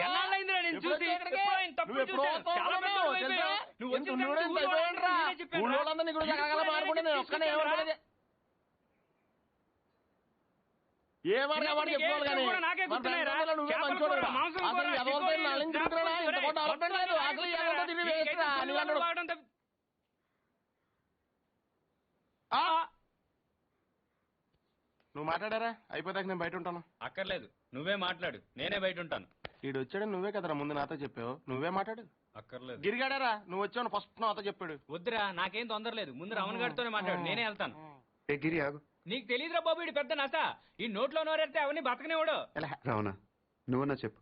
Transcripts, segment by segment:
ఎన్నాళ్ళైందిరా నేను చూసి? నువ్వు మాట్లాడారా? అయిపోతాక నేను బయట ఉంటాను. అక్కర్లేదు, నువ్వే మాట్లాడు, నేనే బయట ఉంటాను. ఈడు వచ్చాడు, నువ్వే కదరా ముందు నాతో చెప్పావు, నువ్వే మాట్లాడు. అక్కర్లేదు. గిరిగాడారా? నువ్వు వచ్చావు ఫస్ట్ నాతో చెప్పాడు. వద్దురా, నాకేం తొందర లేదు, ముందు రమణ గారితోనే మాట్లాడు, నేనే వెళ్తాను. గిరి ఆగు. నీకు తెలీదురా బాబు, ఇడు పెద్ద నస. ఈ నోట్లో నోరెడితే అవన్నీ బతకనివాడు. రావనా, నువ్వన్నా చెప్పు.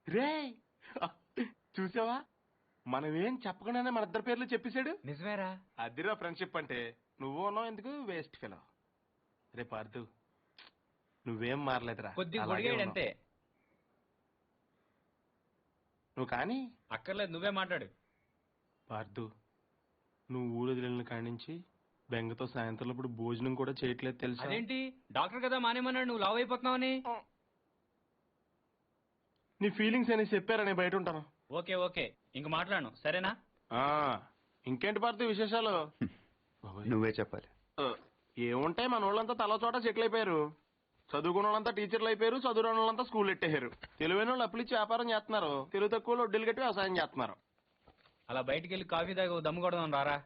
రే చూసావా, మనమేం చెప్పకుండానే మన ఇద్దరు పేర్లు చెప్పేశాడు. నిజమేరా? అదిరా ఫ్రెండ్షిప్ అంటే. నువ్వు ఉన్నావు ఎందుకు వేస్ట్ ఫెలో. రే పార్థు, నువ్వేం మారలేదురా, కొద్దిగా గొడిగాడంతే. నువ్వు కానీ. అక్కర్లేదు, నువ్వే మాట్లాడు. పార్థు, నువ్వు ఊరు వదిలిన కాడి నుంచి బెంగతో సాయంత్రం ఇప్పుడు భోజనం కూడా చేయట్లేదు తెలుసా? అదేంటి, డాక్టర్ కదా మానేమన్నాడు, నువ్వు లావ్ అయిపోతున్నావని. నీ ఫీలింగ్స్ అని చెప్పారా, నేను బయట ఉంటాను. ఓకే ఓకే, ఇంక మాట్లాడను, సరేనా? ఇంకేంటి పార్థు విశేషాలు? నువ్వే చెప్పాలి. ఏముంటాయి, మన వాళ్ళంతా తల చోట సెటిల్ అయిపోయారు. చదువుకున్న వాళ్ళంతా టీచర్లు అయిపోయారు, చదువురాని వాళ్ళంతా స్కూల్ ఎట్టేశారు. తెలివైన వాళ్ళు అప్పులు ఇచ్చి వ్యాపారం చేస్తున్నారు, తెలుగు తక్కువ వడ్డీలు కట్టి వ్యవసాయం చేస్తున్నారు. అలా బయటికి వెళ్ళి కాఫీ తాగి దమ్ము కొడదాం రారా.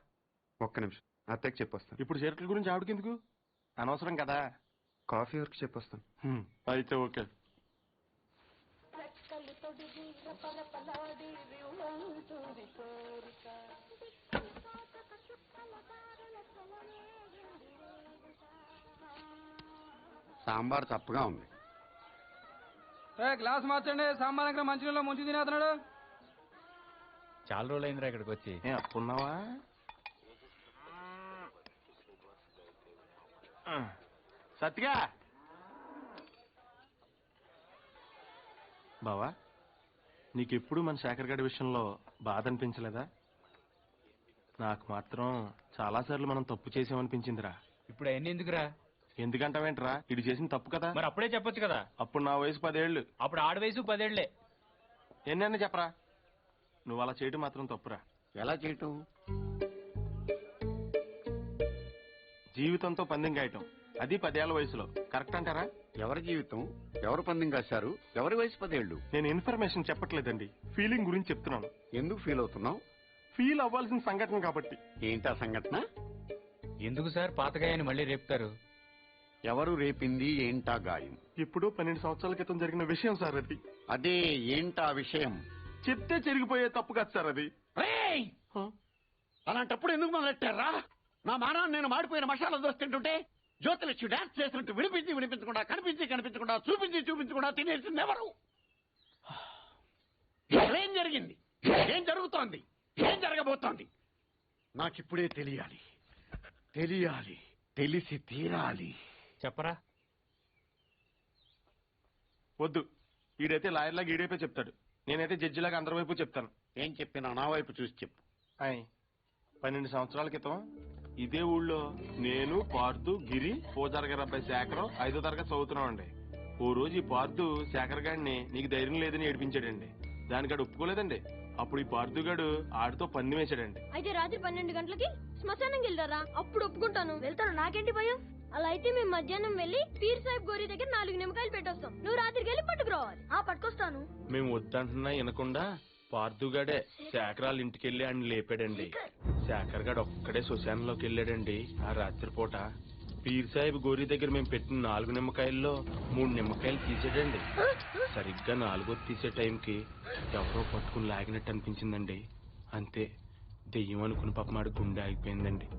ఒక్క నిమిషం, అత్తకి చెప్పొస్తాను. ఇప్పుడు షేర్ల గురించి ఆవిడకెందుకు, అనవసరం కదా. కాఫీ వరకు చెప్పొస్తాను. అయితే ఓకే. సాంబార్ తప్పుగా ఉంది. గ్లాస్ మార్చండి, సాంబార్ దగ్గర మంచినీళ్ళలో ముంచి తినేస్తున్నాడు. చాలా రోజులైందిరా ఇక్కడికి వచ్చి. అప్పున్నావా? సత్తిగా బావా, నీకెప్పుడు మన శేఖర్ గడి విషయంలో బాధ అనిపించలేదా? నాకు మాత్రం చాలాసార్లు మనం తప్పు చేసామనిపించిందిరా. ఇప్పుడు అవన్నీ ఎందుకురా? ఎందుకంటావేంట్రా, ఇది చేసిన తప్పు కదా. మరి అప్పుడే చెప్పొచ్చు కదా. అప్పుడు నా వయసు 10 ఏళ్ళు. అప్పుడు ఆడ వయసు 10 ఏళ్లే. ఎన్నైనా చెప్పరా, నువ్వు అలా చేయటం మాత్రం తప్పురా. ఎలా చేయటం? జీవితంతో పందెం కాయటం, అది 10 ఏళ్ల వయసులో. కరెక్ట్ అంటారా? ఎవరి జీవితం, ఎవరు పందెం కాశారు, ఎవరి వయసు 10 ఏళ్ళు? నేను ఇన్ఫర్మేషన్ చెప్పట్లేదండి, ఫీలింగ్ గురించి చెప్తున్నాను. ఎందుకు ఫీల్ అవుతున్నావు? ఫీల్ అవ్వాల్సిన సంఘటన కాబట్టి. ఏంటా సంఘటన? ఎందుకు సార్ పాతగాయని మళ్ళీ రేపుతారు? ఎవరు రేపింది, ఏంటా గాయం? ఇప్పుడు 12 సంవత్సరాల క్రితం జరిగిన విషయం సార్ అది. అదే ఏంటా విషయం? చెప్తే చెరిగిపోయే తప్పు కాదు సార్ అది. అలాంటప్పుడు ఎందుకు మొదలెట్టారా? నా మానాన్ని నేను మాడిపోయిన మసాలా దోశ తింటుంటే జ్యోతిలక్ష్మి డాన్స్ చేసినట్టు వినిపించకుండా, కనిపించకుండా, చూపించకుండా తినేసింది ఎవరు? ఏం జరిగింది, ఏం జరుగుతోంది, ఏం జరగబోతోంది నాకిప్పుడే తెలియాలి. తెలిసి తీరాలి. చెప్పరా. వద్దు, ఈడైతే లాయర్లాగా ఈడైపోయి చెప్తాడు, నేనైతే జడ్జిలాగా అందరి వైపు చెప్తాను. ఏం చెప్పినా నా వైపు చూసి చెప్పు. 12 సంవత్సరాల క్రితం ఇదే ఊళ్ళో నేను, పార్థు, గిరి, పూజారి గారి అబ్బాయి శేఖరం 5వ తరగతి చదువుతున్నామండి. ఓ రోజు ఈ పార్థు శేఖర్ గారిని నీకు ధైర్యం లేదని ఏడిపించాడండి. దానికాడు ఒప్పుకోలేదండి. అప్పుడు ఈ పార్థు గారు ఆడితో పందెం వేశాడండి. అయితే రాత్రి 12 గంటలకి శ్మశానం వెళ్తారా? అప్పుడు ఒప్పుకుంటాను. వెళ్తాను, నాకేంటి భయం. అలా అయితే మేము మధ్యాహ్నం వెళ్లి పీర్ సాహిబ్ గోరీ దగ్గర 4 నిమ్మకాయలు పెట్టొస్తాం. నువ్వు రాత్రికి వెళ్ళి పట్టుకురావాలి. పట్టుకొస్తాను. మేము వద్దంటున్నా వినకుండా పార్థుగాడే శేఖరాల ఇంటికి వెళ్ళి ఆయన లేపాడండి. శేఖర్ గాడు ఒక్కడే శ్మశానంలోకి వెళ్ళాడండి. ఆ రాత్రిపూట పీర్ సాహిబ్ గోరీ దగ్గర మేము పెట్టిన 4 నిమ్మకాయల్లో 3 నిమ్మకాయలు తీసాడండి. సరిగ్గా 4వ తీసే టైంకి ఎవరో పట్టుకుని లాగినట్టు అనిపించిందండి. అంతే, దెయ్యం అనుకుని పాపమాడి గుండె ఆగిపోయిందండి.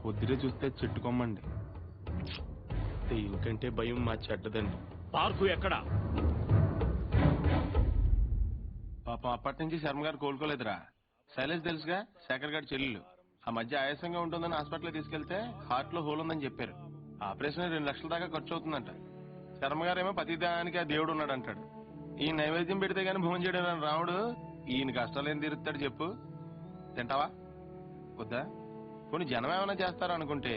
పొద్దునే చూస్తే చెట్టుకోమ్మండి. దెయ్యం కంటే భయం మా చెడ్డదండి. పార్కు ఎక్కడా? పాపం అప్పటి నుంచి శర్మ గారు కోలుకోలేదురా. శైలేష్ తెలుసుగా, శేఖర్ గారి చెల్లెలు. ఆ మధ్య ఆయాసంగా ఉంటుందని హాస్పిటల్ తీసుకెళ్తే హార్ట్ లో హోల్ ఉందని చెప్పారు. ఆపరేషన్ 2 లక్షల దాకా ఖర్చు అవుతుందంట. శర్మ గారేమో ప్రతిదానికి ఆ దేవుడు ఉన్నాడు అంటాడు. ఈ నైవేద్యం పెడితే గానీ భోజనం చేయడం రాముడు ఈయన కష్టాలు ఏం తీరుస్తాడు చెప్పు. తింటావా? వద్దా? కొన్ని జనం ఏమైనా చేస్తారా అనుకుంటే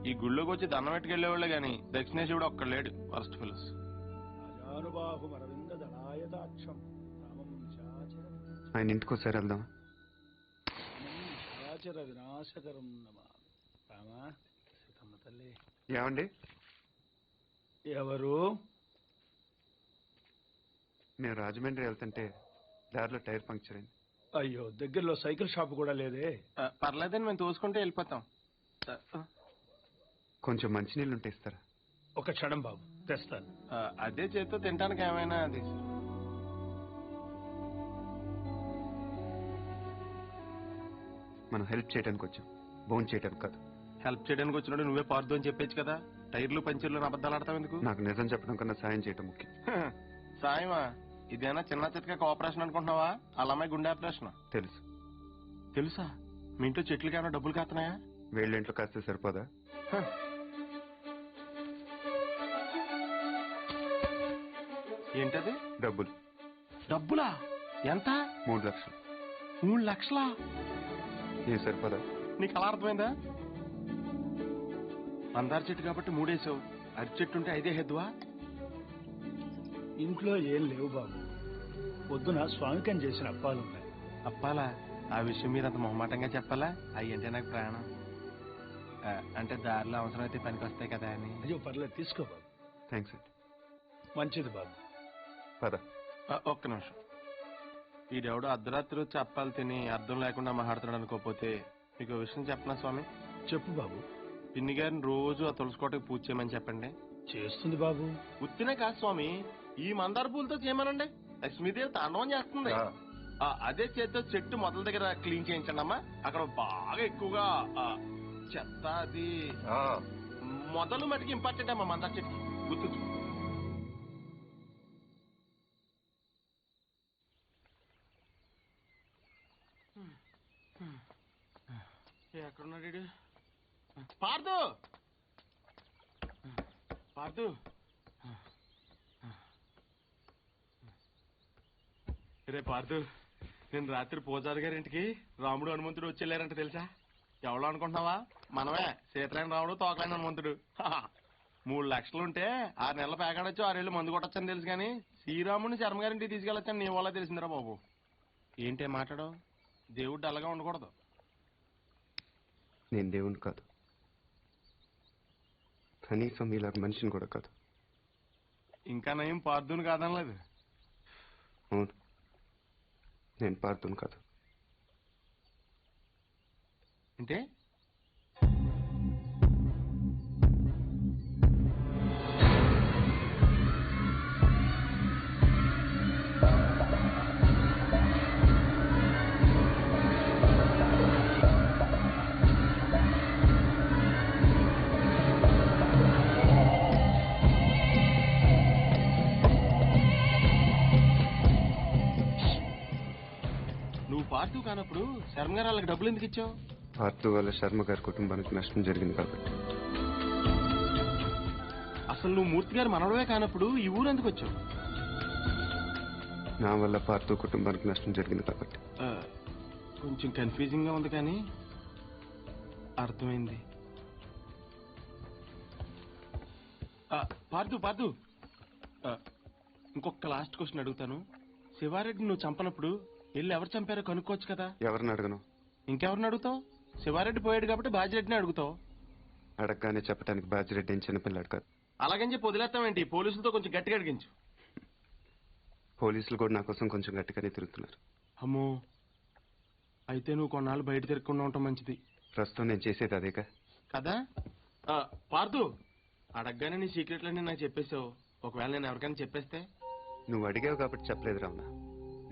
ఈ గుళ్ళోకి వచ్చి దండం పెట్టుకెళ్లేవాళ్లే గాని దక్షిణేశ్వరుడు ఒక్కడు లేడు. ఫస్ట్ ఫిల్స్ బాహుమరవిందదళాయతాక్షం రామం ఆయన ఇంటికి ఒకసారి వెళ్దాం. నిశాచర వినాశకరం నమామి. రామా సీతమ్మ తల్లి. ఏమండి? ఎవరు? మేము రాజమండ్రి వెళ్తుంటే దారిలో టైర్ పంక్చర్ అయింది. అయ్యో, దగ్గరలో సైకిల్ షాప్ కూడా లేదే. పర్లేదని మేము తోసుకుంటే వెళ్ళిపోతాం. కొంచెం మంచినీళ్ళు ఉంటే ఇస్తారా? ఒక క్షణం బాబు, తెస్తాను. అదే చేత్తో తినడానికి ఏమైనా అది. మనం హెల్ప్ చేయడానికి వచ్చాం, భోజనం చేయడానికి కాదు. హెల్ప్ చేయడానికి వచ్చినట్టు నువ్వే పార్దు అని చెప్పేచ్చు కదా. టైర్లు పంచర్లు అబద్ధాలు ఆడతావు ఎందుకు? నాకు నిజం చెప్పడం కన్నా సాయం చేయడం ముఖ్యం. సాయమా? ఇదేనా చిన్న చితక ఆపరేషన్ అనుకుంటున్నావా? అలా అమ్మాయి గుండె ఆపరేషన్. తెలుసు. తెలుసా? మీ ఇంట్లో చెట్లకి ఏమైనా డబ్బులు కాస్తున్నాయా? వేళ్ళ ఇంట్లో కాస్తే సరిపోదా? ఏంటది? డబ్బులు. డబ్బులా? ఎంత? 3 లక్షలు. 3 లక్షలా? ఏం సరిపోదా? నీకు అలా అర్థమైందా? మందార చెట్టు కాబట్టి 3 వేసావు, అరటి చెట్టు ఉంటే 5 హెద్దువా? ఇంట్లో ఏం లేవు బాబు. పొద్దున స్వామికం చేసిన అప్పాలున్నాయి. అప్పాలా? ఆ విషయం మీరు అంత మొహమాటంగా చెప్పాలా? అవి అంటే నాకు ప్రాణం. అంటే దారిలో అవసరమైతే పనికి వస్తాయి కదా అని. అయ్యో పర్లేదు, తీసుకో బాబు. థ్యాంక్స్ అండి. మంచిది బాబు. పద. ఒక్క నిమిషం. ఈడెవడో అర్ధరాత్రి వచ్చి అప్పాలు తిని అర్థం లేకుండా మాట్లాడుతున్నాడు అనుకోపోతే మీకు విషయం చెప్పనా స్వామి? చెప్పు బాబు. పిన్ని గారిని రోజు ఆ తులసికోటకి పూజ చేయమని చెప్పండి. చేస్తుంది బాబు. ఉత్తినే కాదు స్వామి, ఈ మందార పూలతో చేయమనండి. లక్ష్మీదేవి తాండవం చేస్తుంది. అదే చేతితో చెట్టు మొదల దగ్గర క్లీన్ చేయించండి అమ్మా. అక్కడ బాగా ఎక్కువగా చెత్త అది మొదలు మటుకు ఇంపార్టెంట్ అమ్మా మందార చెట్టుకి. గుర్తు. ఎక్కడున్నాడు? పార్దు, పార్దు. రే పార్దు, నేను రాత్రి పూజారి గారి ఇంటికి రాముడు హనుమంతుడు వచ్చేళ్ళారంట తెలుసా? ఎవడో అనుకుంటున్నావా? మనమే, సీతరాయన రాముడు తోకలైన హనుమంతుడు. 3 లక్షలుంటే 6 నెలల పేకాడొచ్చు, 6 ఏళ్ళు మందు కొట్టొచ్చని తెలుసు కానీ శ్రీరాముడిని శర్మ గారింటికి తీసుకెళ్ళొచ్చని నీ వల్ల తెలిసిందిరా బాబు. ఏంటే మాట్లాడవు? దేవుడు అలాగా ఉండకూడదు. నేను దేవుణ్ణి కాదు, కనీసం ఇలాగ మనిషిని కూడా కాదు. ఇంకా నయం పార్దుని కాదనలేదు. అవును, నేను పార్థుని కాదు. అంటే పార్దు కానప్పుడు శర్మ గారు వాళ్ళకి డబ్బులు ఎందుకు ఇచ్చావు? పార్థు వల్ల శర్మ గారి కుటుంబానికి నష్టం జరిగింది కాబట్టి. అసలు నువ్వు మూర్తి గారు మనవడమే కానప్పుడు ఈ ఊరు ఎందుకు వచ్చావు? నా వల్ల పార్థు కుటుంబానికి నష్టం జరిగింది కాబట్టి. కొంచెం కన్ఫ్యూజింగ్ గా ఉంది కానీ అర్థమైంది. పార్దు పార్దు, ఇంకొక లాస్ట్ క్వశ్చన్ అడుగుతాను. శివారెడ్డి నువ్వు చంపనప్పుడు వెళ్ళి ఎవరు చంపారో కనుక్కోవచ్చు కదా? ఎవరిని అడగను? ఇంకెవరిని అడుగుతావు? శివారెడ్డి పోయాడు కాబట్టి బాజిరెడ్డిని అడుగుతావు. అడగగానే చెప్పడానికి బాజిరెడ్డి ఏం చిన్నపిల్లాడు కాదు. అలాగని చెప్పి వదిలేస్తామేంటి? పోలీసులతో కొంచెం గట్టిగా అడిగించు. పోలీసులు కూడా నా కోసం కొంచెం గట్టిగానే తిరుగుతున్నారు. అమ్మో, అయితే నువ్వు కొన్నాళ్ళు బయట తిరగకుండా ఉంటాం మంచిది. ప్రస్తుతం నేను చేసేది అదేగా కదా. పార్దు, అడగగానే నీ సీక్రెట్లన్నీ నాకు చెప్పేసావు. ఒకవేళ నేను ఎవరికైనా చెప్పేస్తే? నువ్వు అడిగావు కాబట్టి చెప్పలేదు రావునా,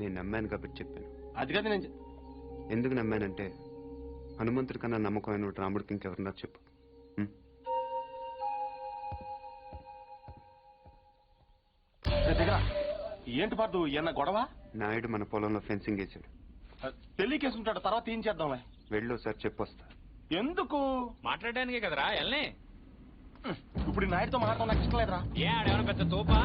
నేను నమ్మాను కాబట్టి చెప్పాను. అది కదా నేను ఎందుకు నమ్మానంటే హనుమంతుడి కన్నా నమ్మకమైన రాముడికి ఇంకెవరన్నా చెప్పు. ఏంటి పార్దు, ఏమన్నా గొడవ? నాయుడు మన పొలంలో ఫెన్సింగ్ వేసాడు. తెలియకేసుంటాడు, తర్వాత ఏం చేద్దామే? వెళ్ళు ఒకసారి చెప్పొస్తా. ఎందుకు? మాట్లాడడానికే కదరా ఎల్నే. ఇప్పుడు నాయుడుతో మాట్లాడడం నాకు ఇష్టం లేదురా. ఏ ఆడేమన్నా పెద్ద తోపా?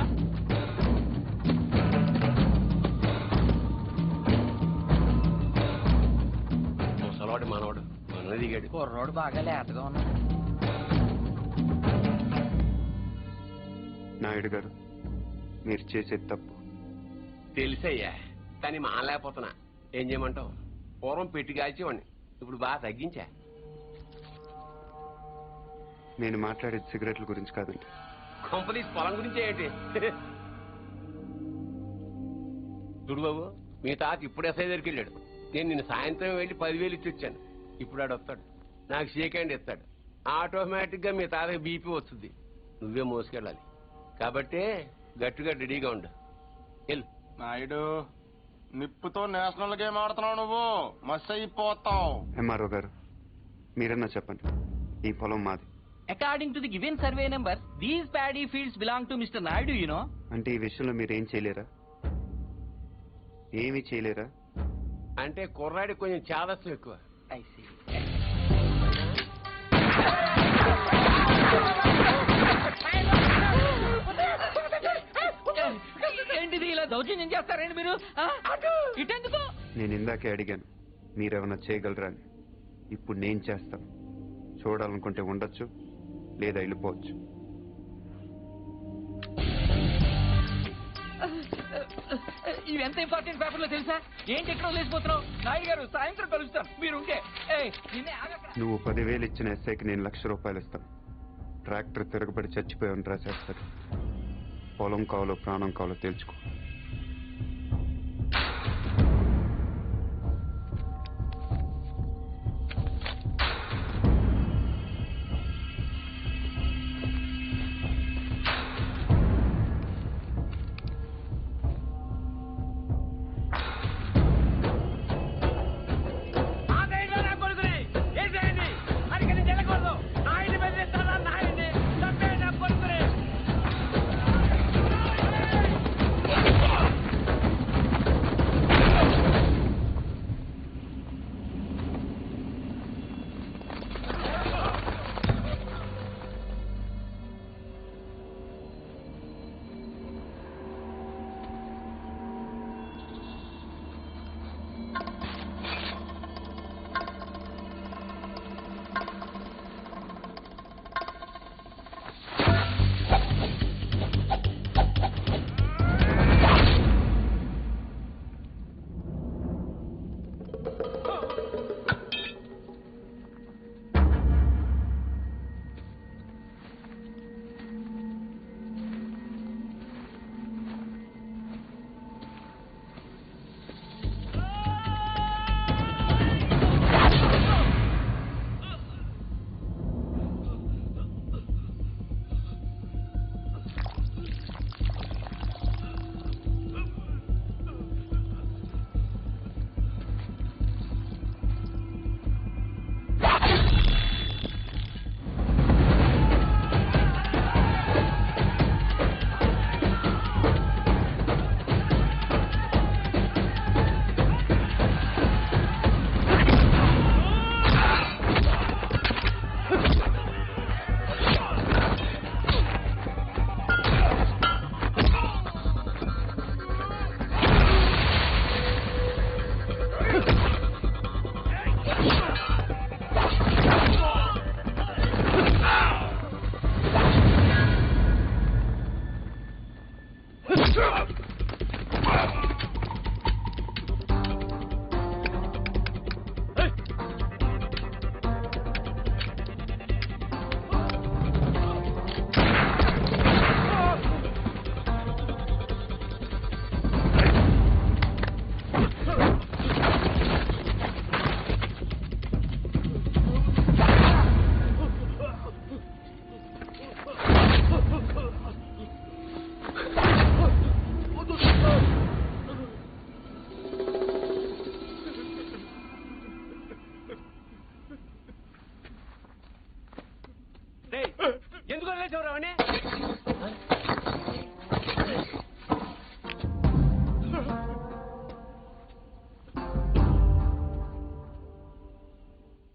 ముసలోడు మనోడు మననే దిగాడు. కుర్రోడు బాగా లేతగా ఉన్నాడు. నాయుడు గారు, మీరు చేసేది తప్పు. తెలిసయ్యా, కానీ మానలేకపోతున్నా. ఏం చేయమంటావు? పూర్వం పెట్టి కాల్చేవాడిని, ఇప్పుడు బాగా తగ్గించా. నేను మాట్లాడేది సిగరెట్ల గురించి కాదండి. కంపెనీ పొలం గురించి ఏంటి? చూడు బాబు, మీ తాత ఇప్పుడు ఎస్ఐ దగ్గరికి వెళ్ళాడు. నేను నిన్న సాయంత్రం వెళ్ళి 10,000 ఇచ్చి వచ్చాను. ఇప్పుడు ఆడు వస్తాడు, నాకు షేక్ హ్యాండ్ ఇస్తాడు. ఆటోమేటిక్ గా మీ తాతకి బీపీ వస్తుంది. నువ్వే మోసుకెళ్ళాలి కాబట్టి గట్టిగా రెడీగా ఉండు. వెళ్ళు. నాయుడు, నిప్పుతో నేషనల్ గేమ్ ఆడుతున్నావు నువ్వు, మస్త్ అయిపోతావు. ఎంఆర్ఓ గారు, మీరన్నా చెప్పండి, ఈ పొలం మాది. According to the given survey number these paddy fields belong to mister Naidu you know. అంటే ఈ విషయంలో మీరేం చేయలేరా? ఏమీ చేయలేరా? అంటే కుర్రాడి కొంచెం చాదస్సు ఎక్కువ. I see. ఏంటిది ఇలా దౌర్జన్యం చేస్తారండి మీరు? ఇటెందుకు? నేను ఇందాకే అడిగాను మీరేమన్నా చేయగలరా అని. ఇప్పుడు నేను చేస్తాను. చూడాలనుకుంటే ఉండొచ్చు, లేదా వెళ్ళిపోవచ్చు. ఇవి ఎంత ఇంపార్టెంట్ పేపర్లో తెలుసా? ఏంటి ఎక్కడ లేచిపోతున్నావు? నాయుడు గారు సాయంత్రం కలుస్తాం, మీరుంటే. నువ్వు 10,000 ఇచ్చిన ఎస్ఐకి నేను ₹1,00,000 ఇస్తాను. ట్రాక్టర్ తిరగబడి చచ్చిపోయాను రాసేస్తాడు. పొలం కావాలో ప్రాణం కావాలో తెలుసుకో.